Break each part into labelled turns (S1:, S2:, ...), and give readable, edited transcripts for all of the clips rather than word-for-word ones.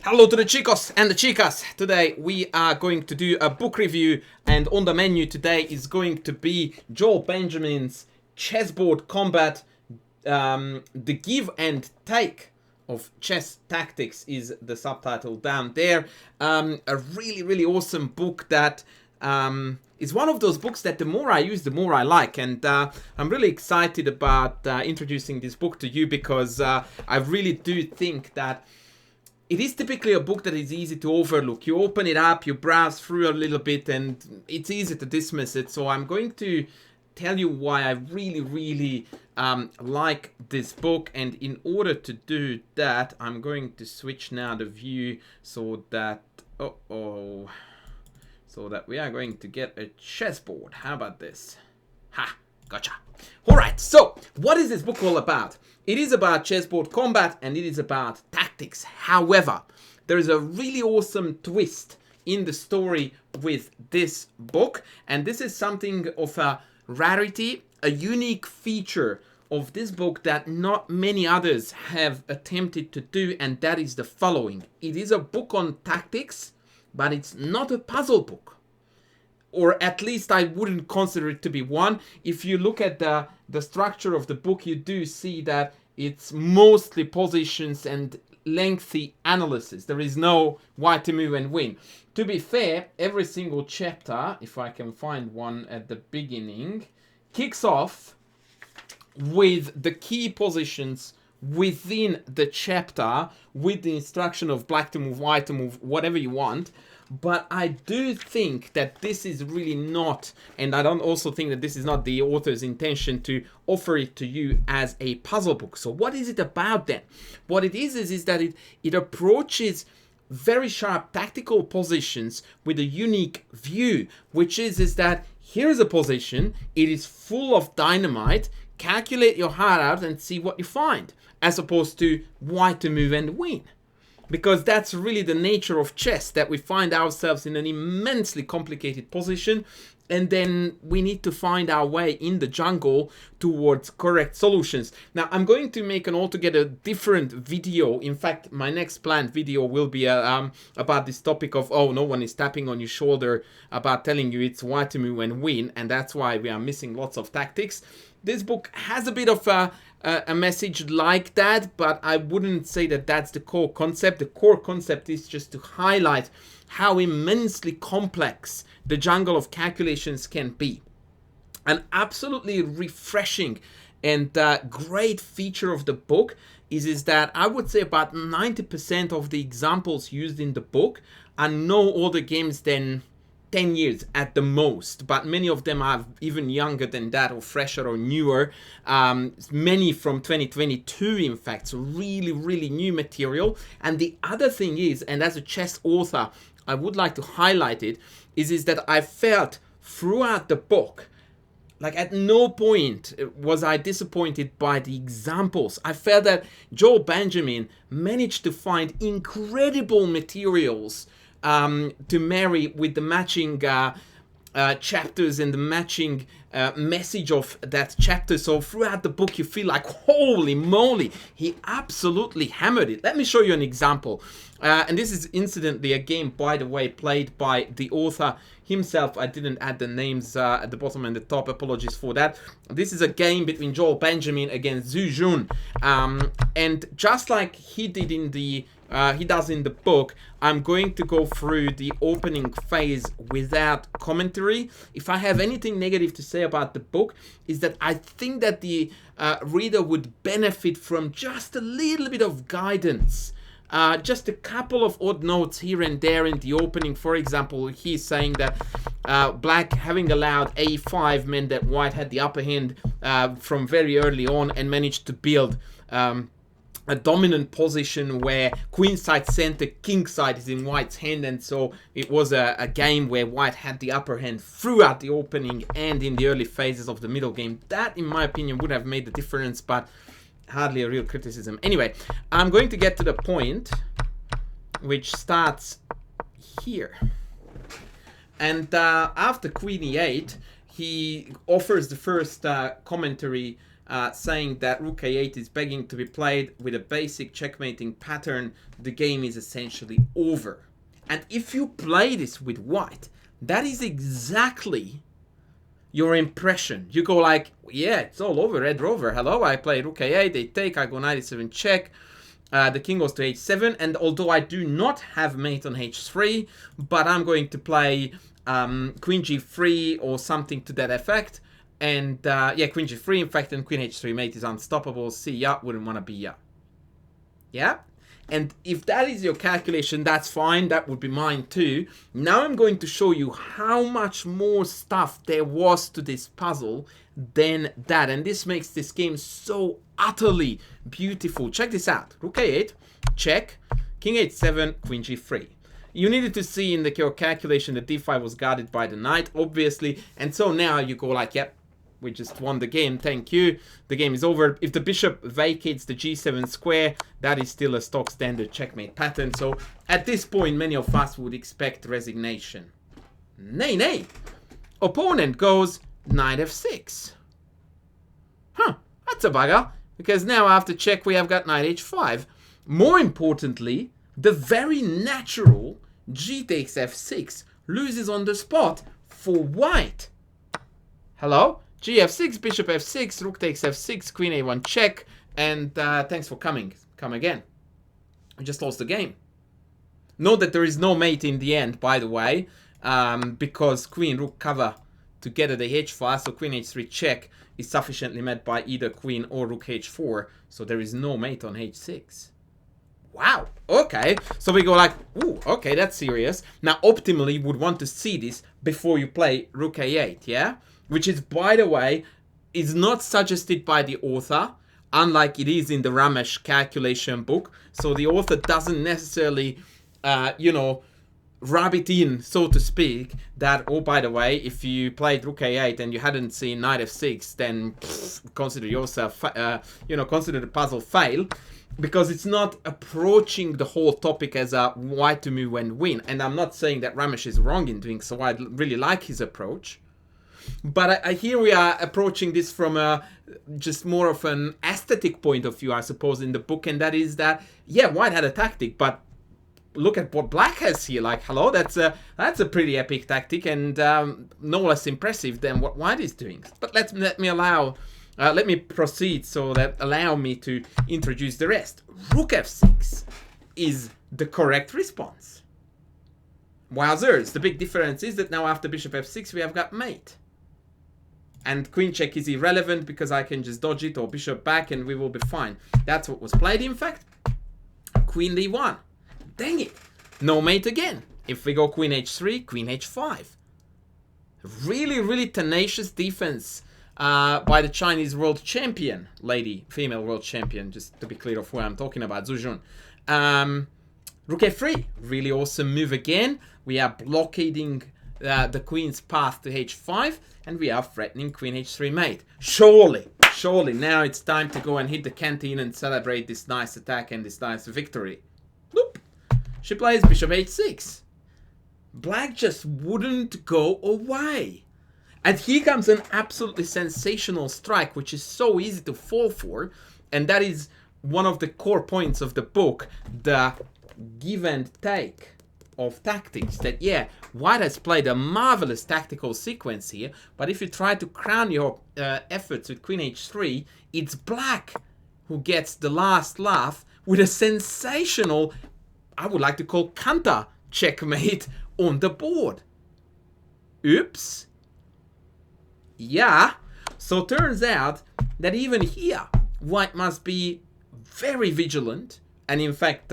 S1: Hello to the chicos and the chicas. Today we are going to do a book review, and on the menu today is going to be Joel Benjamin's Chessboard Combat. The give and take of chess tactics is the subtitle down there. A really awesome book that is one of those books that the more I use, the more I like, and I'm really excited about introducing this book to you because I really do think that it is typically a book that is easy to overlook. You open it up, you browse through a little bit, and it's easy to dismiss it. So I'm going to tell you why I really like this book. And in order to do that, I'm going to switch now the view so that so that we are going to get a chessboard. How about this? Ha! Gotcha. Alright, so what is this book all about? It is about chessboard combat and it is about tactics. However, there is a really awesome twist in the story with this book, and this is something of a rarity, a unique feature of this book that not many others have attempted to do, and that is the following. It is a book on tactics, but it's not a puzzle book. Or at least I wouldn't consider it to be one. If you look at the structure of the book, you do see that it's mostly positions and lengthy analysis. There is no why to move and win. To be fair, every single chapter, if I can find one at the beginning, kicks off with the key positions within the chapter with the instruction of black to move, white to move, whatever you want. But I do think that this is really not, and I don't also think that this is not the author's intention to offer it to you as a puzzle book. So what is it about then? What it is that it approaches very sharp tactical positions with a unique view, which is that here's a position, it is full of dynamite, calculate your heart out and see what you find, as opposed to white to move and win. Because that's really the nature of chess, that we find ourselves in an immensely complicated position and then we need to find our way in the jungle towards correct solutions. Now, I'm going to make an altogether different video. In fact, my next planned video will be about this topic of, oh, no one is tapping on your shoulder, about telling you it's white to move and win, and that's why we are missing lots of tactics. This book has a bit of a message like that, but I wouldn't say that that's the core concept. The core concept is just to highlight how immensely complex the jungle of calculations can be. An absolutely refreshing and great feature of the book is that I would say about 90% of the examples used in the book are no other games than 10 years at the most, but many of them are even younger than that, or fresher or newer. Many from 2022, in fact, so really new material. And the other thing is, and as a chess author, I would like to highlight it, is that I felt throughout the book, like at no point was I disappointed by the examples. I felt that Joel Benjamin managed to find incredible materials to marry with the matching chapters and the matching message of that chapter. So throughout the book you feel like, holy moly, he absolutely hammered it. Let me show you an example. And this is incidentally a game, by the way, played by the author himself. I didn't add the names at the bottom and the top, apologies for that. This is a game between Joel Benjamin against Zhu Jun, and just like he did in the he does in the book, I'm going to go through the opening phase without commentary. If I have anything negative to say about the book, is that I think that the reader would benefit from just a little bit of guidance. Just a couple of odd notes here and there in the opening. For example, he's saying that black, having allowed a5, meant that white had the upper hand from very early on and managed to build a dominant position where queenside center, kingside is in white's hand, and so it was a game where white had the upper hand throughout the opening and in the early phases of the middle game. That, in my opinion, would have made the difference, but hardly a real criticism. Anyway, I'm going to get to the point, which starts here. And after queen e8, he offers the first commentary saying that rook a8 is begging to be played with a basic checkmating pattern. The game is essentially over. And if you play this with white, that is exactly your impression. You go like, yeah, it's all over, red rover. Hello, I play rook a8, they take, I go knight e7 check. The king goes to h7, and although I do not have mate on h3, but I'm going to play queen g3 or something to that effect. And yeah, queen g3 in fact, and queen h3 mate is unstoppable. See ya, wouldn't want to be ya. Yeah? And if that is your calculation, that's fine. That would be mine too. Now I'm going to show you how much more stuff there was to this puzzle than that. And this makes this game so utterly beautiful. Check this out. Rook a8, check, king h7, queen g3. You needed to see in your calculation that d5 was guarded by the knight, obviously. And so now you go like, yep, we just won the game, thank you. The game is over. If the bishop vacates the g7 square, that is still a stock standard checkmate pattern. So at this point, many of us would expect resignation. Nay, nay. Opponent goes knight f6. Huh, that's a bugger. Because now after check, we have got knight h5. More importantly, the very natural g takes f6 loses on the spot for white. Hello? G f6, bishop f6, rook takes f6, queen a1 check, and thanks for coming. Come again. I just lost the game. Note that there is no mate in the end, by the way, because queen rook cover together the h-file, so queen h3 check is sufficiently met by either queen or rook h4, so there is no mate on h6. Wow, okay, so we go like, ooh, okay, that's serious. Now, optimally, would want to see this before you play rook a8, yeah? Which is, by the way, is not suggested by the author, unlike it is in the Ramesh calculation book. So the author doesn't necessarily, you know, rub it in, so to speak, that, oh, by the way, if you played rook a8 and you hadn't seen knight f6, then consider yourself, you know, consider the puzzle fail. Because it's not approaching the whole topic as a white to move and win. And I'm not saying that Ramesh is wrong in doing so. I really like his approach. But here we are approaching this from a just more of an aesthetic point of view, I suppose, in the book. And that is that, yeah, white had a tactic, but look at what black has here. Like, hello, that's a pretty epic tactic and no less impressive than what white is doing. But let me proceed so that allow me to introduce the rest. Rook f6 is the correct response. Wowzers, the big difference is that now after bishop f6 we have got mate. And queen check is irrelevant because I can just dodge it or bishop back and we will be fine. That's what was played in fact. Queen d1. Dang it. No mate again. If we go queen h3, queen h5. Really, really tenacious defense by the Chinese world champion, lady, female world champion, just to be clear of who I'm talking about, Zhu Jun. Rook f3, really awesome move again. We are blockading the queen's path to h5, and we are threatening queen h3 mate. Surely, now it's time to go and hit the canteen and celebrate this nice attack and this nice victory. Nope. She plays bishop h6. Black just wouldn't go away. And here comes an absolutely sensational strike, which is so easy to fall for. And that is one of the core points of the book, the give and take of tactics. That, yeah, white has played a marvelous tactical sequence here, but if you try to crown your efforts with queen h3, it's black who gets the last laugh with a sensational, I would like to call, counter checkmate on the board. Oops. Yeah, so turns out that even here, white must be very vigilant. And in fact,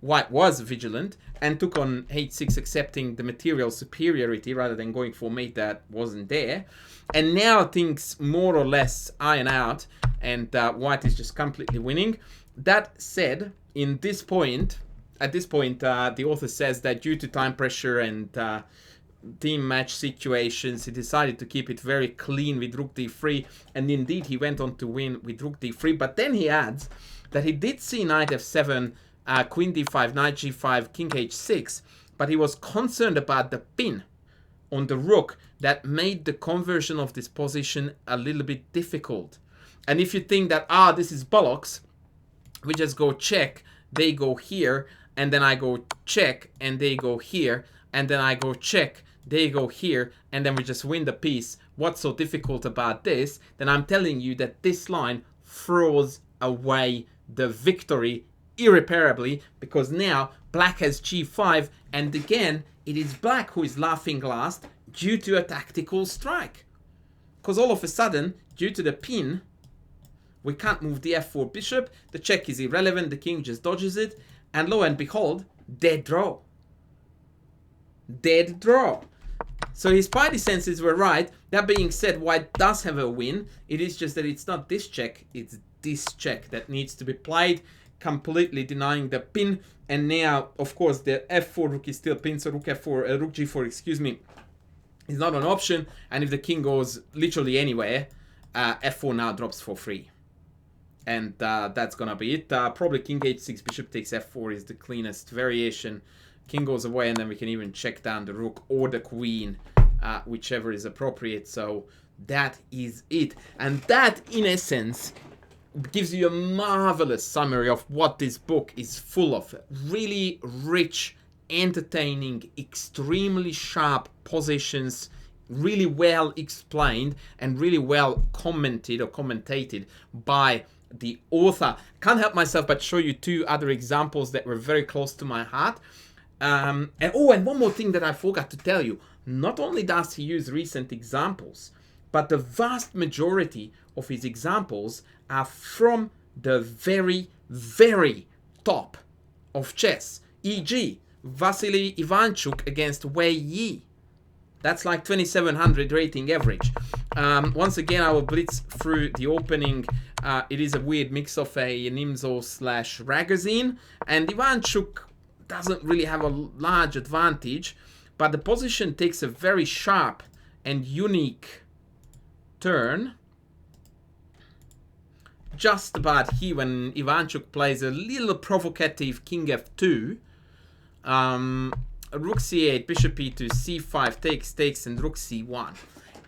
S1: white was vigilant and took on h6, accepting the material superiority rather than going for mate that wasn't there. And now things more or less iron out and white is just completely winning. That said, at this point, the author says that due to time pressure and team match situations, he decided to keep it very clean with rook d3, and indeed he went on to win with rook d3. But then he adds that he did see knight f7, queen d5, knight g5, king h6, but he was concerned about the pin on the rook that made the conversion of this position a little bit difficult. And if you think that, this is bollocks, we just go check, they go here, and then I go check, and they go here, and then I go check, they go here, and then we just win the piece. What's so difficult about this? Then I'm telling you that this line throws away the victory irreparably, because now black has g5, and again, it is black who is laughing last due to a tactical strike. Because all of a sudden, due to the pin, we can't move the f4 bishop, the check is irrelevant, the king just dodges it, and lo and behold, dead draw. Dead draw. So his spidey senses were right. That being said, white does have a win. It is just that it's not this check, it's this check that needs to be played, completely denying the pin. And now, of course, the f4 rook is still pinned, so rook f4, rook g4, excuse me, is not an option. And if the king goes literally anywhere, f4 now drops for free. And that's gonna be it. Probably king h6, bishop takes f4 is the cleanest variation. King goes away, and then we can even check down the rook or the queen, whichever is appropriate. So that is it. And that, in essence, gives you a marvelous summary of what this book is full of. Really rich, entertaining, extremely sharp positions, really well explained, and really well commented or commentated by the author. Can't help myself but show you two other examples that were very close to my heart. And one more thing that I forgot to tell you. Not only does he use recent examples, but the vast majority of his examples are from the very, very top of chess. E.g., Vasily Ivanchuk against Wei Yi. That's like 2700 rating average. Once again, I will blitz through the opening. It is a weird mix of a Nimzo / Ragozin, and Ivanchuk doesn't really have a large advantage, but the position takes a very sharp and unique turn. Just about here when Ivanchuk plays a little provocative king f2. Rook c8, bishop e2, c5, takes, and rook c1.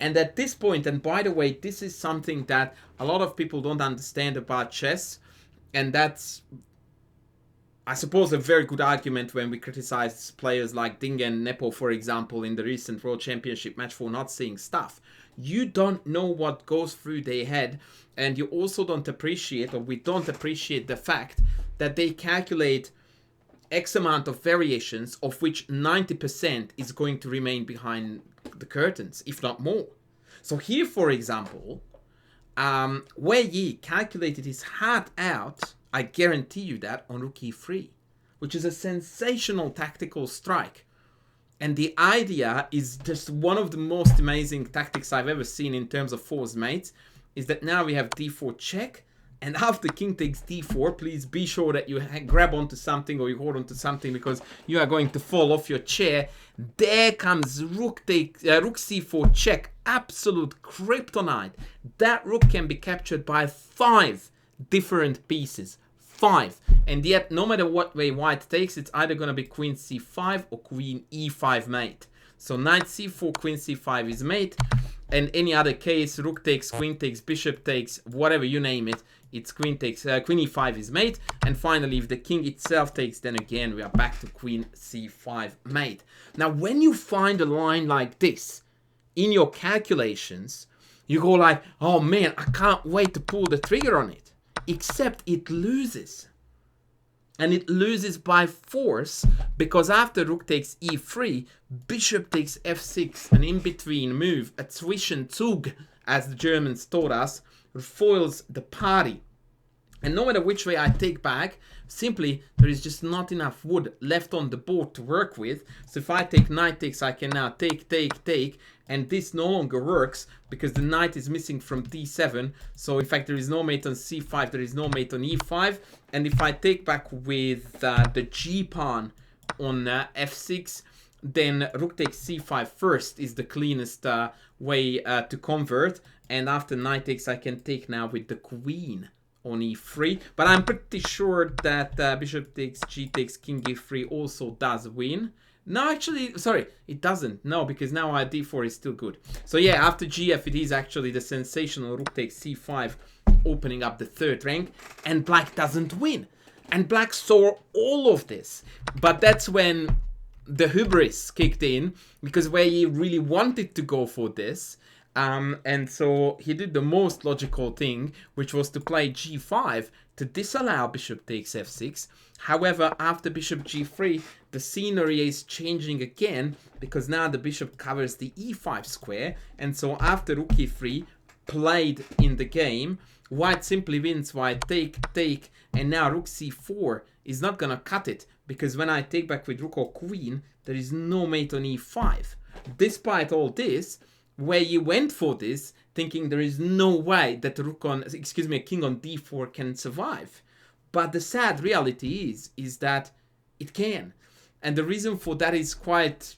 S1: And at this point, and by the way, this is something that a lot of people don't understand about chess, and that's, I suppose, a very good argument when we criticize players like Ding and Nepo, for example, in the recent World Championship match for not seeing stuff. You don't know what goes through their head, and you also don't appreciate, or we don't appreciate the fact that they calculate X amount of variations, of which 90% is going to remain behind the curtains, if not more. So here, for example, Wei Yi calculated his heart out, I guarantee you that, on rook e3, which is a sensational tactical strike. And the idea is just one of the most amazing tactics I've ever seen in terms of force mates, is that now we have d4 check, and after king takes d4, please be sure that you grab onto something or you hold onto something, because you are going to fall off your chair. There comes rook c4 check, absolute kryptonite. That rook can be captured by 5 different pieces. 5. And yet, no matter what way white takes, it's either going to be queen c5 or queen e5 mate. So knight c4, queen c5 is mate. And any other case, rook takes, queen takes, bishop takes, whatever you name it, it's queen takes, queen e5 is mate. And finally, if the king itself takes, then again, we are back to queen c5 mate. Now, when you find a line like this in your calculations, you go like, oh man, I can't wait to pull the trigger on it. Except it loses. And it loses by force, because after rook takes e3, bishop takes f6, an in-between move, a Zwischenzug, as the Germans taught us, foils the party. And no matter which way I take back, simply there is just not enough wood left on the board to work with. So if I take knight takes, I can now take, and this no longer works because the knight is missing from d7. So in fact, there is no mate on c5, there is no mate on e5. And if I take back with the g-pawn on f6, then rook takes c5 first is the cleanest way to convert. And after knight takes, I can take now with the queen on e3. But I'm pretty sure that bishop takes, g takes, king e3 also does win. No, actually, sorry, it doesn't. No, because now d4 is still good. So yeah, after gf, it is actually the sensational rook takes c5 opening up the third rank, and black doesn't win. And black saw all of this. But that's when the hubris kicked in, because where he really wanted to go for this, and so he did the most logical thing, which was to play g5 to disallow bishop takes f6. However, after bishop g3, the scenery is changing again, because now the bishop covers the e5 square, and so after rook e3 played in the game, white simply wins, white take, and now rook c4 is not gonna cut it, because when I take back with rook or queen, there is no mate on e5. Despite all this, where you went for this, thinking there is no way that a king on d4 can survive. But the sad reality is that it can. And the reason for that is quite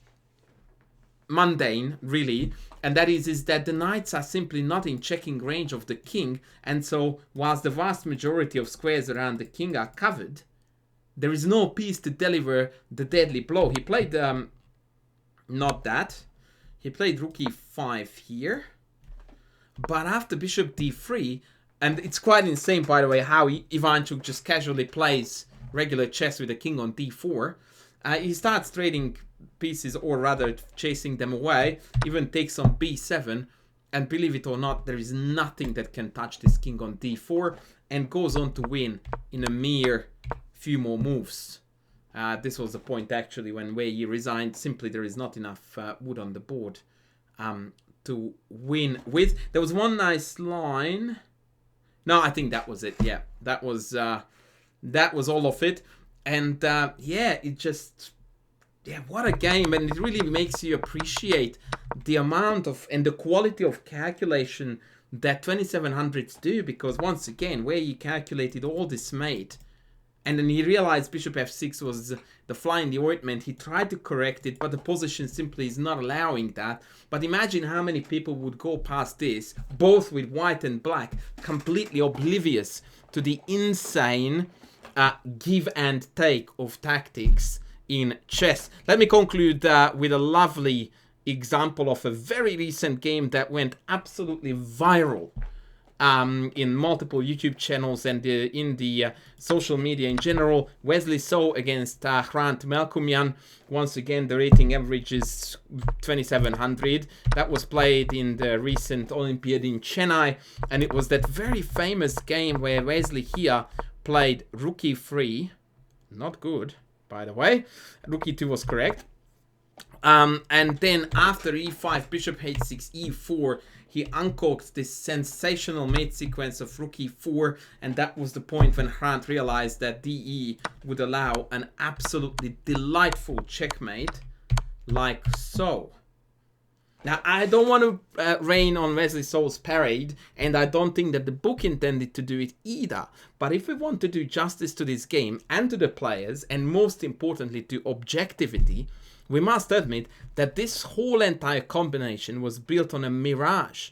S1: mundane, really. And that is that the knights are simply not in checking range of the king. And so, whilst the vast majority of squares around the king are covered, there is no piece to deliver the deadly blow. He played, not that. He played rook e5 here. But after bishop d3, and it's quite insane, by the way, how Ivanchuk just casually plays regular chess with a king on d4. He starts trading pieces, or rather chasing them away, even takes on b7, and believe it or not, there is nothing that can touch this king on d4, and goes on to win in a mere few more moves. This was the point actually when Wei Yi resigned. Simply there is not enough wood on the board to win with. There was one nice line. No, I think that was it. Yeah, that was all of it. And yeah, it just, yeah, what a game. And it really makes you appreciate the amount of and the quality of calculation that 2700s do, because once again, where he calculated all this mate, and then he realized bishop f6 was the fly in the ointment. He tried to correct it, but the position simply is not allowing that. But imagine how many people would go past this, both with white and black, completely oblivious to the insane give and take of tactics in chess. Let me conclude with a lovely example of a very recent game that went absolutely viral in multiple YouTube channels and in the social media in general. Wesley So against Hrant Melkumyan. Once again, the rating average is 2700. That was played in the recent Olympiad in Chennai, and it was that very famous game where Wesley here played rook e3. Not good, by the way. Rook e2 was correct. And then after e5, bishop h6, e4, he uncorked this sensational mate sequence of rook e4, and that was the point when Hrant realized that DE would allow an absolutely delightful checkmate, like so. Now, I don't want to rain on Wesley So's parade, and I don't think that the book intended to do it either. But if we want to do justice to this game and to the players, and most importantly to objectivity, we must admit that this whole entire combination was built on a mirage.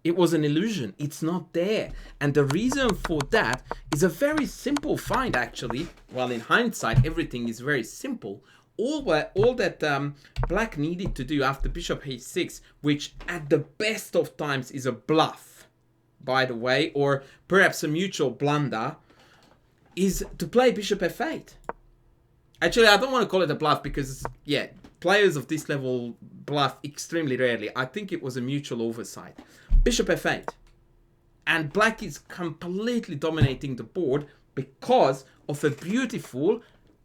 S1: It was an illusion. It's not there. And the reason for that is a very simple find, actually. Well, in hindsight, everything is very simple. All that black needed to do after bishop h6, which at the best of times is a bluff, by the way, or perhaps a mutual blunder, is to play bishop f8. Actually, I don't want to call it a bluff because, yeah, players of this level bluff extremely rarely. I think it was a mutual oversight. Bishop f8. And black is completely dominating the board because of a beautiful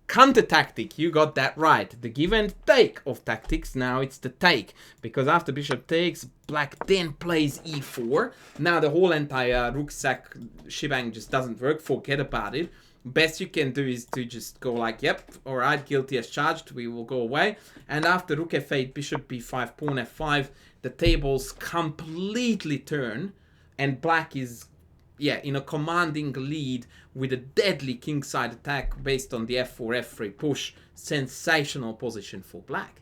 S1: counter tactic. You got that right. The give and take of tactics. Now it's the take. Because after bishop takes, black then plays e4. Now the whole entire rucksack shebang just doesn't work. Forget about it. Best you can do is to just go like, yep, alright, guilty as charged, we will go away. And after rook f8, bishop b5, pawn f5, the tables completely turn, and black is, yeah, in a commanding lead with a deadly kingside attack based on the f4, f3 push. Sensational position for black.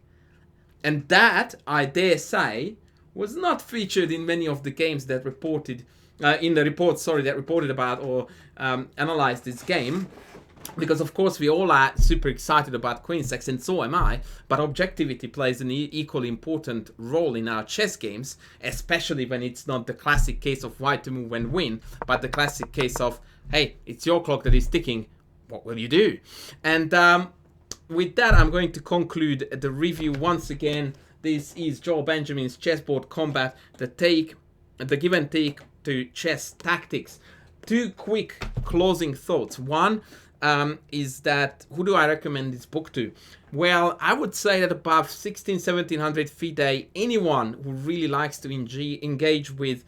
S1: And that, I dare say, was not featured in many of the games that reported in the report, sorry, that reported about or analyzed this game. because of course we all are super excited about queen sex, and so am I, but objectivity plays an equally important role in our chess games, especially when it's not the classic case of white to move and win, but the classic case of, hey, it's your clock that is ticking, what will you do? And with that, I'm going to conclude the review once again. This is Joel Benjamin's Chessboard Combat, the give and take to chess tactics. Two quick closing thoughts. One, is that who do I recommend this book to? Well, I would say that above 1700 FIDE, anyone who really likes to engage with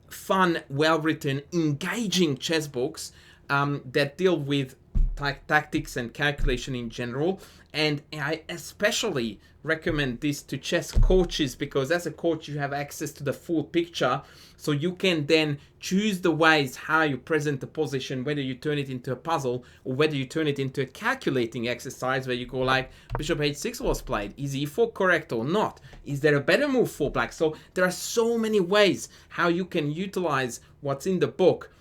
S1: fun, well-written, engaging chess books that deal with tactics and calculation in general. And I especially recommend this to chess coaches, because as a coach you have access to the full picture, so you can then choose the ways how you present the position, whether you turn it into a puzzle or whether you turn it into a calculating exercise where you go like, bishop h6 was played, is e4 correct or not, is there a better move for black? So there are so many ways how you can utilize what's in the book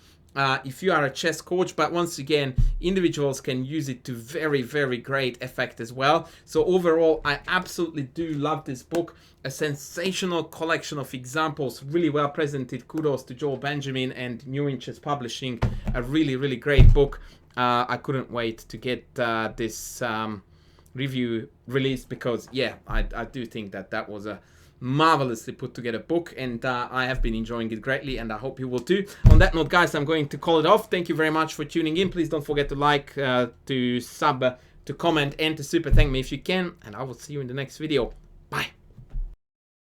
S1: if you are a chess coach, but once again, individuals can use it to very, very great effect as well. So overall, I absolutely do love this book. A sensational collection of examples, really well presented. Kudos to Joel Benjamin and New In Chess Publishing. A really, really great book. I couldn't wait to get this review released, because yeah, I do think that was a marvelously put together book, and I have been enjoying it greatly, and I hope you will too. On that note, guys, I'm going to call it off. Thank you very much for tuning in. Please don't forget to like, to sub, to comment, and to super thank me if you can, and I will see you in the next video.